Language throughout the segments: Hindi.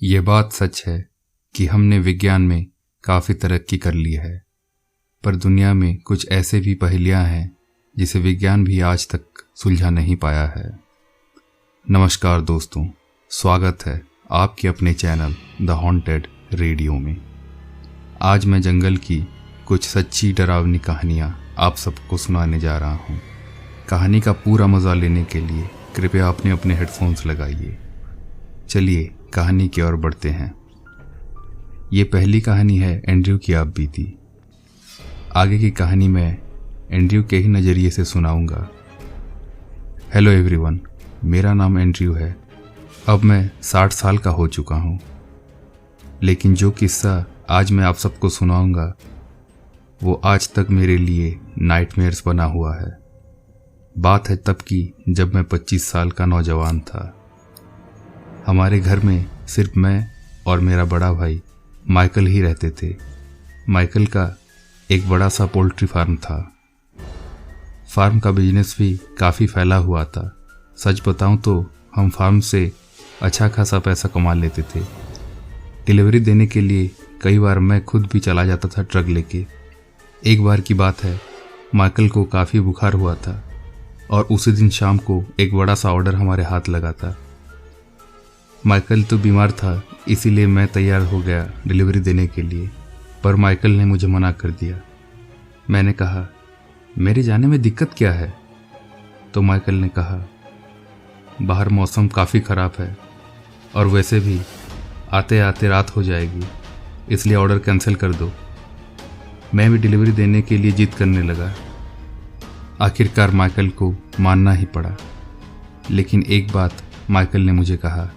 ये बात सच है कि हमने विज्ञान में काफ़ी तरक्की कर ली है, पर दुनिया में कुछ ऐसे भी पहेलियां हैं जिसे विज्ञान भी आज तक सुलझा नहीं पाया है। नमस्कार दोस्तों, स्वागत है आपके अपने चैनल द हॉन्टेड रेडियो में। आज मैं जंगल की कुछ सच्ची डरावनी कहानियां आप सबको सुनाने जा रहा हूं। कहानी का पूरा मज़ा लेने के लिए कृपया अपने अपने हेडफोन्स लगाइए। चलिए कहानी की ओर बढ़ते हैं। ये पहली कहानी है एंड्रयू की आप बीती। आगे की कहानी मैं एंड्रयू के ही नज़रिए से सुनाऊंगा। हेलो एवरीवन, मेरा नाम एंड्रयू है। अब मैं 60 साल का हो चुका हूँ, लेकिन जो किस्सा आज मैं आप सबको सुनाऊंगा वो आज तक मेरे लिए नाइटमेयर्स बना हुआ है। बात है तब की जब मैं 25 साल का नौजवान था। हमारे घर में सिर्फ मैं और मेरा बड़ा भाई माइकल ही रहते थे। माइकल का एक बड़ा सा पोल्ट्री फार्म था। फार्म का बिजनेस भी काफ़ी फैला हुआ था। सच बताऊं तो हम फार्म से अच्छा खासा पैसा कमा लेते थे। डिलीवरी देने के लिए कई बार मैं खुद भी चला जाता था ट्रक लेके। एक बार की बात है, माइकल को काफ़ी बुखार हुआ था और उसी दिन शाम को एक बड़ा सा ऑर्डर हमारे हाथ लगा था। माइकल तो बीमार था, इसीलिए मैं तैयार हो गया डिलीवरी देने के लिए, पर माइकल ने मुझे मना कर दिया। मैंने कहा, मेरे जाने में दिक्कत क्या है? तो माइकल ने कहा, बाहर मौसम काफ़ी ख़राब है और वैसे भी आते आते रात हो जाएगी, इसलिए ऑर्डर कैंसिल कर दो। मैं भी डिलीवरी देने के लिए जिद करने लगा। आखिरकार माइकल को मानना ही पड़ा। लेकिन एक बात माइकल ने मुझे कहा,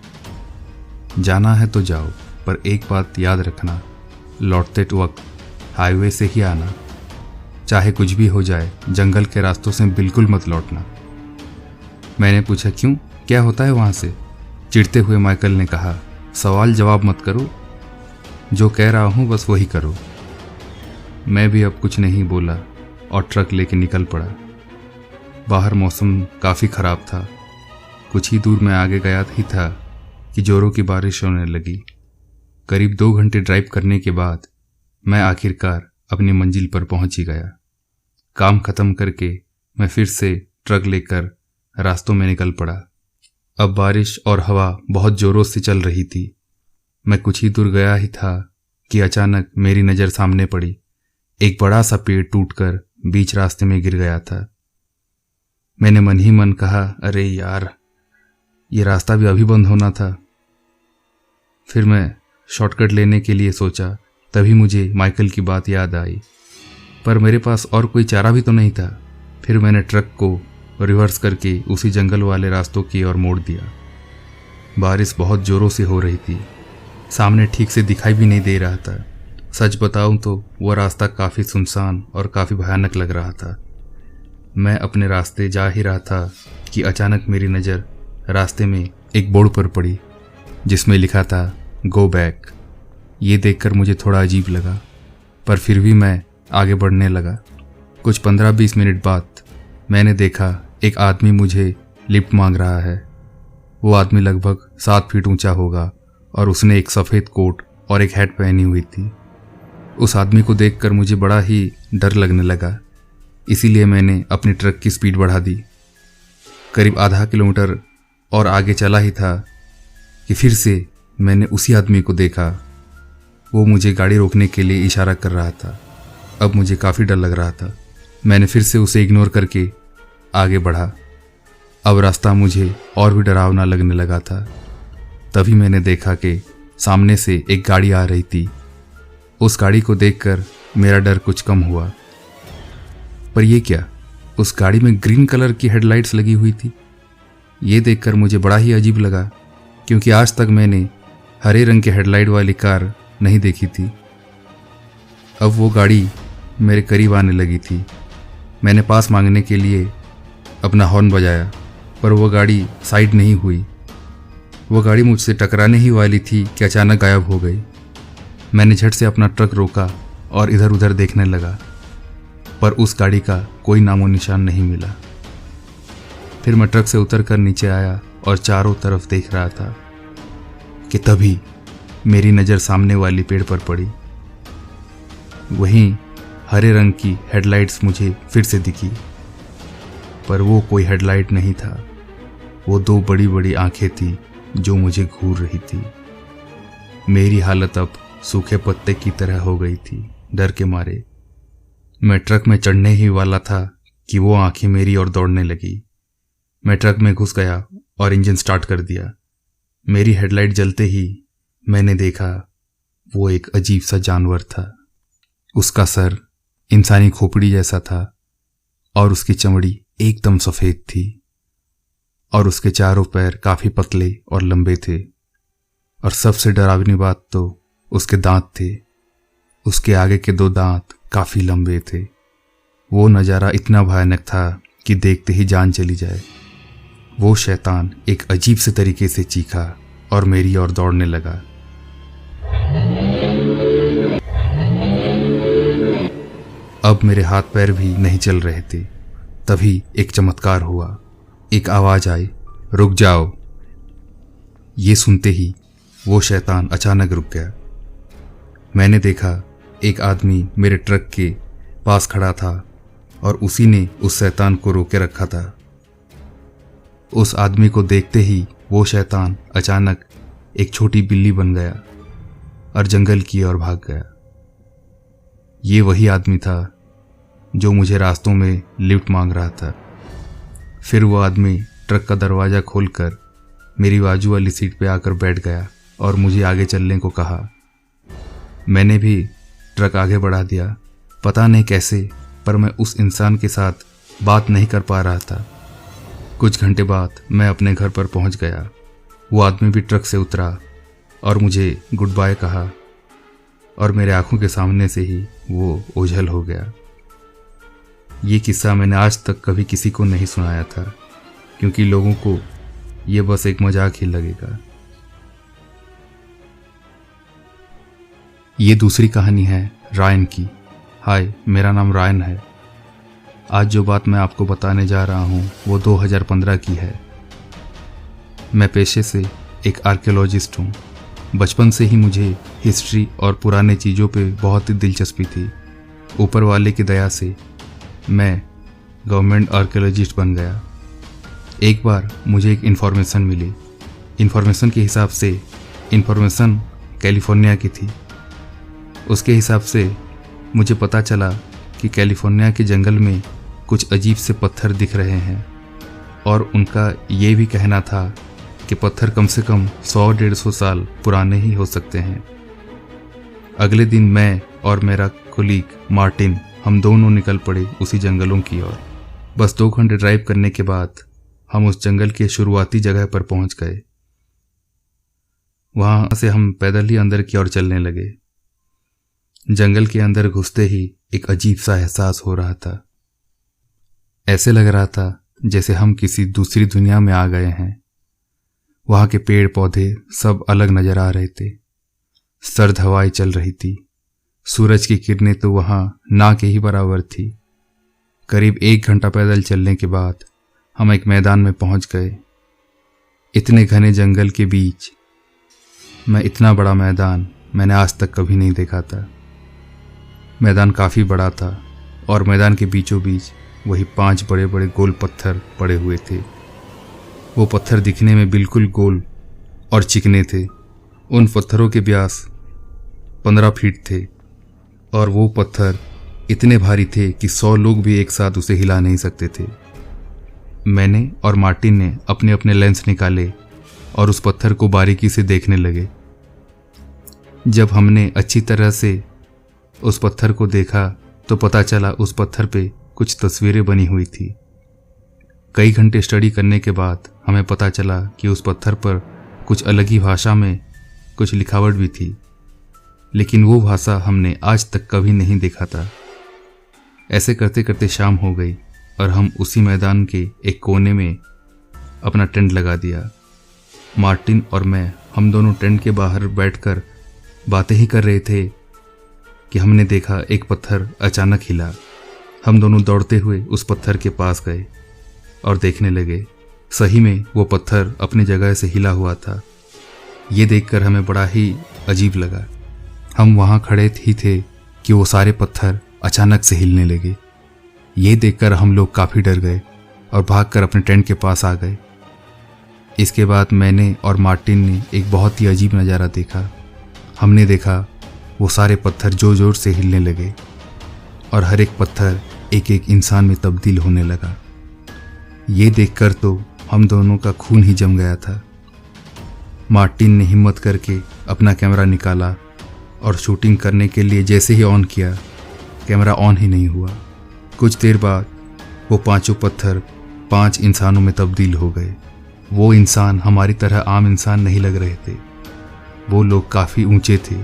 जाना है तो जाओ, पर एक बात याद रखना, लौटते वक्त हाईवे से ही आना। चाहे कुछ भी हो जाए, जंगल के रास्तों से बिल्कुल मत लौटना। मैंने पूछा, क्यों, क्या होता है वहाँ से? चिढ़ते हुए माइकल ने कहा, सवाल जवाब मत करो, जो कह रहा हूँ बस वही करो। मैं भी अब कुछ नहीं बोला और ट्रक लेके निकल पड़ा। बाहर मौसम काफ़ी ख़राब था। कुछ ही दूर मैं आगे गया ही था कि जोरों की बारिश होने लगी। करीब 2 घंटे ड्राइव करने के बाद मैं आखिरकार अपनी मंजिल पर पहुंच ही गया। काम ख़त्म करके मैं फिर से ट्रक लेकर रास्तों में निकल पड़ा। अब बारिश और हवा बहुत ज़ोरों से चल रही थी। मैं कुछ ही दूर गया ही था कि अचानक मेरी नज़र सामने पड़ी। एक बड़ा सा पेड़ टूटकर बीच रास्ते में गिर गया था। मैंने मन ही मन कहा, अरे यार, ये रास्ता भी अभी बंद होना था। फिर मैं शॉर्टकट लेने के लिए सोचा, तभी मुझे माइकल की बात याद आई, पर मेरे पास और कोई चारा भी तो नहीं था। फिर मैंने ट्रक को रिवर्स करके उसी जंगल वाले रास्तों की ओर मोड़ दिया। बारिश बहुत ज़ोरों से हो रही थी, सामने ठीक से दिखाई भी नहीं दे रहा था। सच बताऊं तो वह रास्ता काफ़ी सुनसान और काफ़ी भयानक लग रहा था। मैं अपने रास्ते जा ही रहा था कि अचानक मेरी नज़र रास्ते में एक बोर्ड पर पड़ी जिसमें लिखा था, गो बैक। ये देखकर मुझे थोड़ा अजीब लगा, पर फिर भी मैं आगे बढ़ने लगा। कुछ 15-20 मिनट बाद मैंने देखा एक आदमी मुझे लिफ्ट मांग रहा है। वो आदमी लगभग 7 फीट ऊंचा होगा और उसने एक सफ़ेद कोट और एक हैट पहनी हुई थी। उस आदमी को देखकर मुझे बड़ा ही डर लगने लगा, इसीलिए मैंने अपनी ट्रक की स्पीड बढ़ा दी। करीब आधा किलोमीटर और आगे चला ही था कि फिर से मैंने उसी आदमी को देखा। वो मुझे गाड़ी रोकने के लिए इशारा कर रहा था। अब मुझे काफ़ी डर लग रहा था। मैंने फिर से उसे इग्नोर करके आगे बढ़ा। अब रास्ता मुझे और भी डरावना लगने लगा था। तभी मैंने देखा कि सामने से एक गाड़ी आ रही थी। उस गाड़ी को देखकर मेरा डर कुछ कम हुआ। पर यह क्या, उस गाड़ी में ग्रीन कलर की हेडलाइट्स लगी हुई थी। ये देखकर मुझे बड़ा ही अजीब लगा, क्योंकि आज तक मैंने हरे रंग के हेडलाइट वाली कार नहीं देखी थी। अब वो गाड़ी मेरे करीब आने लगी थी। मैंने पास मांगने के लिए अपना हॉर्न बजाया, पर वो गाड़ी साइड नहीं हुई। वो गाड़ी मुझसे टकराने ही वाली थी कि अचानक गायब हो गई। मैंने झट से अपना ट्रक रोका और इधर उधर देखने लगा, पर उस गाड़ी का कोई नामो निशान नहीं मिला। फिर मैं ट्रक से उतर कर नीचे आया और चारों तरफ देख रहा था कि तभी मेरी नज़र सामने वाली पेड़ पर पड़ी। वहीं हरे रंग की हेडलाइट्स मुझे फिर से दिखी, पर वो कोई हेडलाइट नहीं था। वो दो बड़ी बड़ी आंखें थी जो मुझे घूर रही थी। मेरी हालत अब सूखे पत्ते की तरह हो गई थी डर के मारे। मैं ट्रक में चढ़ने ही वाला था कि वो आंखें मेरी ओर दौड़ने लगी। मैं ट्रक में घुस गया और इंजन स्टार्ट कर दिया। मेरी हेडलाइट जलते ही मैंने देखा वो एक अजीब सा जानवर था। उसका सर इंसानी खोपड़ी जैसा था और उसकी चमड़ी एकदम सफ़ेद थी और उसके चारों पैर काफ़ी पतले और लंबे थे। और सबसे डरावनी बात तो उसके दांत थे। उसके आगे के दो दांत काफ़ी लंबे थे। वो नज़ारा इतना भयानक था कि देखते ही जान चली जाए। वो शैतान एक अजीब से तरीके से चीखा और मेरी ओर दौड़ने लगा। अब मेरे हाथ पैर भी नहीं चल रहे थे। तभी एक चमत्कार हुआ। एक आवाज़ आई, रुक जाओ। ये सुनते ही वो शैतान अचानक रुक गया। मैंने देखा एक आदमी मेरे ट्रक के पास खड़ा था और उसी ने उस शैतान को रोके रखा था। उस आदमी को देखते ही वो शैतान अचानक एक छोटी बिल्ली बन गया और जंगल की ओर भाग गया। ये वही आदमी था जो मुझे रास्तों में लिफ्ट मांग रहा था। फिर वो आदमी ट्रक का दरवाज़ा खोलकर मेरी बाजू वाली सीट पे आकर बैठ गया और मुझे आगे चलने को कहा। मैंने भी ट्रक आगे बढ़ा दिया। पता नहीं कैसे, पर मैं उस इंसान के साथ बात नहीं कर पा रहा था। कुछ घंटे बाद मैं अपने घर पर पहुंच गया। वो आदमी भी ट्रक से उतरा और मुझे गुड बाय कहा और मेरे आंखों के सामने से ही वो ओझल हो गया। ये किस्सा मैंने आज तक कभी किसी को नहीं सुनाया था, क्योंकि लोगों को ये बस एक मजाक ही लगेगा। ये दूसरी कहानी है रायन की। हाय, मेरा नाम रायन है। आज जो बात मैं आपको बताने जा रहा हूँ वो 2015 की है। मैं पेशे से एक आर्कियोलॉजिस्ट हूँ। बचपन से ही मुझे हिस्ट्री और पुराने चीज़ों पे बहुत ही दिलचस्पी थी। ऊपर वाले की दया से मैं गवर्नमेंट आर्कियोलॉजिस्ट बन गया। एक बार मुझे एक इन्फॉर्मेशन मिली। इन्फॉर्मेशन के हिसाब से इन्फॉर्मेशन कैलिफोर्निया की थी। उसके हिसाब से मुझे पता चला कि कैलिफोर्निया के जंगल में कुछ अजीब से पत्थर दिख रहे हैं और उनका ये भी कहना था कि पत्थर कम से कम 100-150 साल पुराने ही हो सकते हैं। अगले दिन मैं और मेरा कोलीग मार्टिन, हम दोनों निकल पड़े उसी जंगलों की ओर। बस 2 घंटे ड्राइव करने के बाद हम उस जंगल के शुरुआती जगह पर पहुंच गए। वहां से हम पैदल ही अंदर की ओर चलने लगे। जंगल के अंदर घुसते ही एक अजीब सा एहसास हो रहा था। ऐसे लग रहा था जैसे हम किसी दूसरी दुनिया में आ गए हैं। वहां के पेड़ पौधे सब अलग नजर आ रहे थे। सर्द हवाएं चल रही थी। सूरज की किरणें तो वहां ना के ही बराबर थी। करीब 1 घंटा पैदल चलने के बाद हम एक मैदान में पहुंच गए। इतने घने जंगल के बीच में इतना बड़ा मैदान मैंने आज तक कभी नहीं देखा था। मैदान काफ़ी बड़ा था और मैदान के बीचों बीच वही 5 बड़े बड़े गोल पत्थर पड़े हुए थे। वो पत्थर दिखने में बिल्कुल गोल और चिकने थे। उन पत्थरों के व्यास 15 फीट थे और वो पत्थर इतने भारी थे कि 100 लोग भी एक साथ उसे हिला नहीं सकते थे। मैंने और मार्टिन ने अपने अपने लेंस निकाले और उस पत्थर को बारीकी से देखने लगे। जब हमने अच्छी तरह से उस पत्थर को देखा तो पता चला उस पत्थर पे कुछ तस्वीरें बनी हुई थी। कई घंटे स्टडी करने के बाद हमें पता चला कि उस पत्थर पर कुछ अलग ही भाषा में कुछ लिखावट भी थी, लेकिन वो भाषा हमने आज तक कभी नहीं देखा था। ऐसे करते करते शाम हो गई और हम उसी मैदान के एक कोने में अपना टेंट लगा दिया। मार्टिन और मैं, हम दोनों टेंट के बाहर बैठकर बातें ही कर रहे थे कि हमने देखा एक पत्थर अचानक हिला। हम दोनों दौड़ते हुए उस पत्थर के पास गए और देखने लगे। सही में वो पत्थर अपनी जगह से हिला हुआ था। ये देखकर हमें बड़ा ही अजीब लगा। हम वहाँ खड़े ही थे कि वो सारे पत्थर अचानक से हिलने लगे। ये देखकर हम लोग काफ़ी डर गए और भागकर अपने टेंट के पास आ गए। इसके बाद मैंने और मार्टिन ने एक बहुत ही अजीब नज़ारा देखा। हमने देखा वो सारे पत्थर जोर जोर से हिलने लगे और हर एक पत्थर एक एक इंसान में तब्दील होने लगा। ये देखकर तो हम दोनों का खून ही जम गया था। मार्टिन ने हिम्मत करके अपना कैमरा निकाला और शूटिंग करने के लिए जैसे ही ऑन किया, कैमरा ऑन ही नहीं हुआ। कुछ देर बाद वो पांचों पत्थर 5 इंसानों में तब्दील हो गए। वो इंसान हमारी तरह आम इंसान नहीं लग रहे थे। वो लोग काफ़ी ऊंचे थे।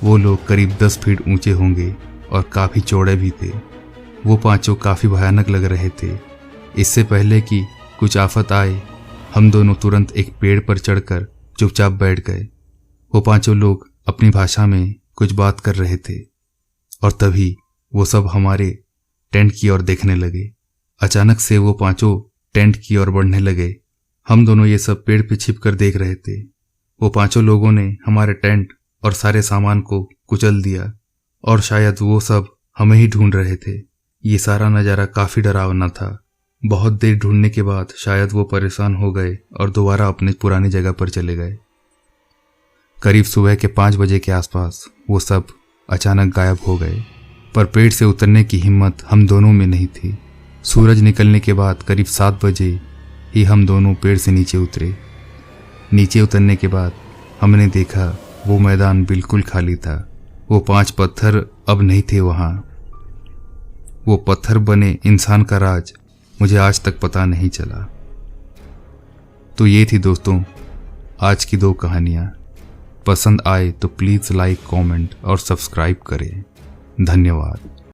वो लोग करीब 10 फीट ऊंचे होंगे और काफ़ी चौड़े भी थे। वो पांचों काफ़ी भयानक लग रहे थे। इससे पहले कि कुछ आफत आए, हम दोनों तुरंत एक पेड़ पर चढ़कर चुपचाप बैठ गए। वो पांचों लोग अपनी भाषा में कुछ बात कर रहे थे और तभी वो सब हमारे टेंट की ओर देखने लगे। अचानक से वो पांचों टेंट की ओर बढ़ने लगे। हम दोनों ये सब पेड़ पे छिपकर देख रहे थे। वो पांचों लोगों ने हमारे टेंट और सारे सामान को कुचल दिया और शायद वो सब हमें ही ढूंढ रहे थे। ये सारा नज़ारा काफ़ी डरावना था। बहुत देर ढूंढने के बाद शायद वो परेशान हो गए और दोबारा अपने पुरानी जगह पर चले गए। करीब सुबह के 5 बजे के आसपास वो सब अचानक गायब हो गए, पर पेड़ से उतरने की हिम्मत हम दोनों में नहीं थी। सूरज निकलने के बाद करीब 7 बजे ही हम दोनों पेड़ से नीचे उतरे। नीचे उतरने के बाद हमने देखा वो मैदान बिल्कुल खाली था। वो 5 पत्थर अब नहीं थे वहाँ। वो पत्थर बने इंसान का राज मुझे आज तक पता नहीं चला। तो ये थी दोस्तों आज की 2 कहानियाँ। पसंद आए तो प्लीज़ लाइक, कमेंट और सब्सक्राइब करें। धन्यवाद।